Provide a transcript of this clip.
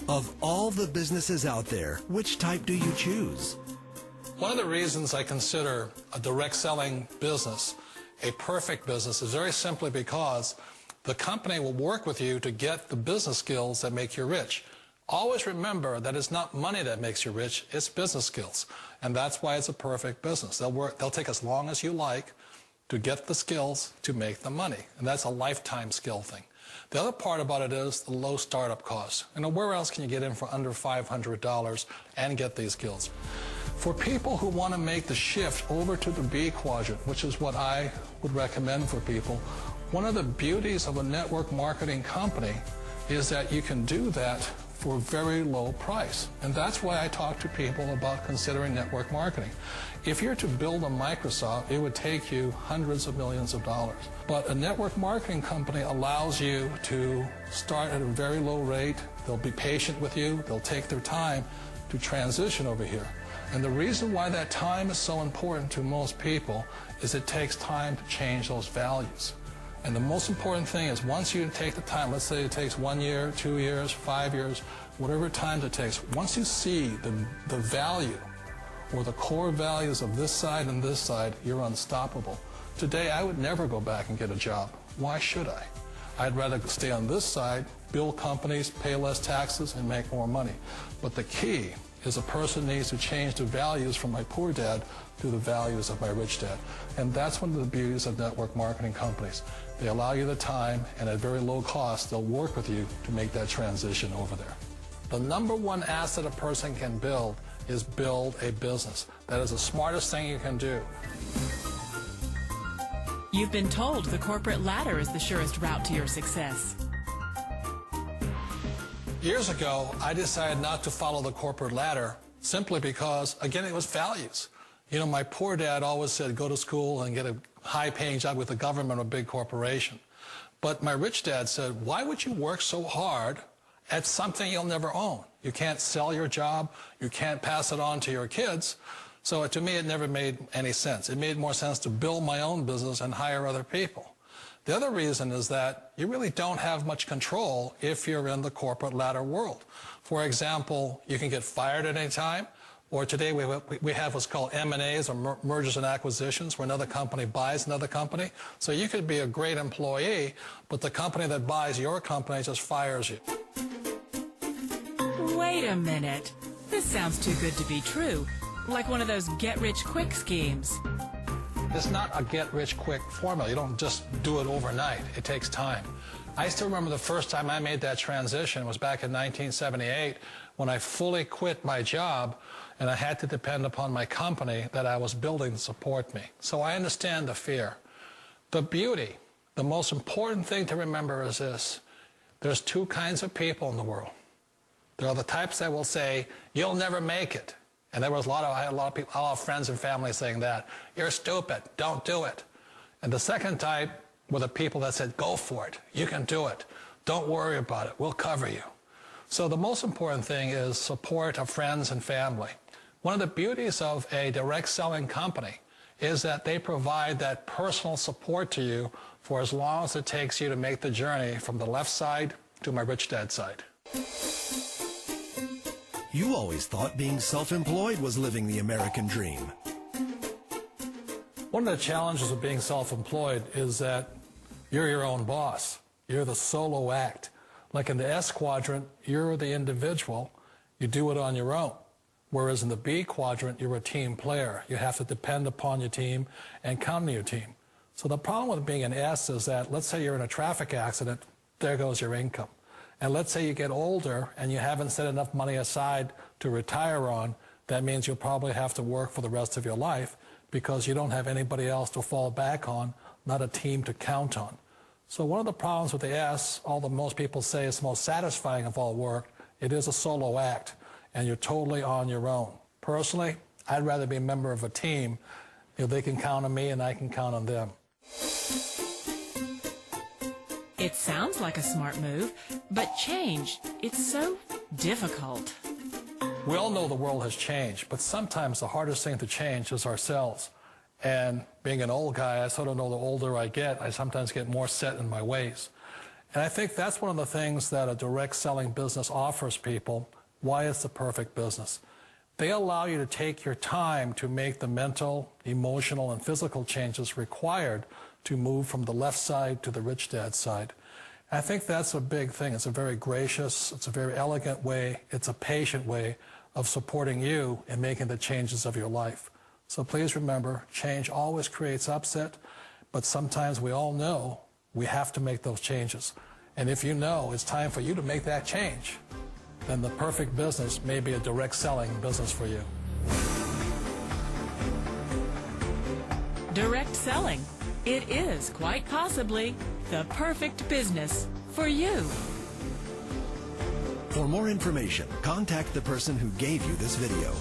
Of all the businesses out there, which type do you choose? One of the reasons I consider a direct selling business a perfect business is very simply because the company will work with you to get the business skills that make you rich. Always remember that it's not money that makes you rich, it's business skills. And that's why it's a perfect business. They'll take as long as you like to get the skills to make the money. And that's a lifetime skill thing. The other part about it is the low startup cost. Where else can you get in for under $500 and get these skills? For people who want to make the shift over to the B quadrant, which is what I would recommend for people, one of the beauties of a network marketing company is that you can do that for a very low price. And that's why I talk to people about considering network marketing. If you're to build a Microsoft, it would take you hundreds of millions of dollars. But a network marketing company allows you to start at a very low rate. They'll be patient with you. They'll take their time to transition over here. And the reason why that time is so important to most people is it takes time to change those values. And the most important thing is once you take the time, let's say it takes 1 year, 2 years, 5 years, whatever time it takes, once you see the value or the core values of this side and this side, you're unstoppable. Today, I would never go back and get a job. Why should I? I'd rather stay on this side, build companies, pay less taxes, and make more money. But the key is a person needs to change the values from my poor dad to the values of my rich dad. And that's one of the beauties of network marketing companies. They allow you the time, and at very low cost, they'll work with you to make that transition over there. The number one asset a person can build is build a business. That is the smartest thing you can do. You've been told the corporate ladder is the surest route to your success. Years ago, I decided not to follow the corporate ladder simply because, again, it was values. My poor dad always said, go to school and get a high-paying job with the government or a big corporation. But my rich dad said, why would you work so hard at something you'll never own? You can't sell your job. You can't pass it on to your kids. So to me, it never made any sense. It made more sense to build my own business and hire other people. The other reason is that you really don't have much control if you're in the corporate ladder world. For example, you can get fired at any time, or today we have what's called M&As, or mergers and acquisitions, where another company buys another company. So you could be a great employee, but the company that buys your company just fires you. Wait a minute. This sounds too good to be true. Like one of those get-rich-quick schemes. It's not a get-rich-quick formula. You don't just do it overnight. It takes time. I still remember the first time I made that transition was back in 1978 when I fully quit my job and I had to depend upon my company that I was building to support me. So I understand the fear. The beauty, the most important thing to remember is this. There's two kinds of people in the world. There are the types that will say, you'll never make it. And there was I had a lot of people, a lot of friends and family saying that. You're stupid. Don't do it. And the second type were the people that said, go for it. You can do it. Don't worry about it. We'll cover you. So the most important thing is support of friends and family. One of the beauties of a direct selling company is that they provide that personal support to you for as long as it takes you to make the journey from the left side to my rich dad side. You always thought being self-employed was living the American dream. One of the challenges of being self-employed is that you're your own boss. You're the solo act. Like in the S quadrant, you're the individual. You do it on your own. Whereas in the B quadrant, you're a team player. You have to depend upon your team and count on your team. So the problem with being an S is that, let's say you're in a traffic accident, there goes your income. And let's say you get older and you haven't set enough money aside to retire on, that means you'll probably have to work for the rest of your life because you don't have anybody else to fall back on, not a team to count on. So one of the problems with the S, although most people say it's the most satisfying of all work, it is a solo act, and you're totally on your own. Personally, I'd rather be a member of a team if they can count on me and I can count on them. It sounds like a smart move, but change, it's so difficult. We all know the world has changed, but sometimes the hardest thing to change is ourselves. And being an old guy, I sort of know the older I get, I sometimes get more set in my ways. And I think that's one of the things that a direct selling business offers people, why it's the perfect business. They allow you to take your time to make the mental, emotional, and physical changes required to move from the left side to the rich dad side. I think that's a big thing. It's a very gracious, it's a very elegant way, it's a patient way of supporting you in making the changes of your life. So please remember, change always creates upset, but sometimes we all know we have to make those changes. And if you know it's time for you to make that change, then the perfect business may be a direct selling business for you. Direct selling. It is quite possibly the perfect business for you. For more information, contact the person who gave you this video.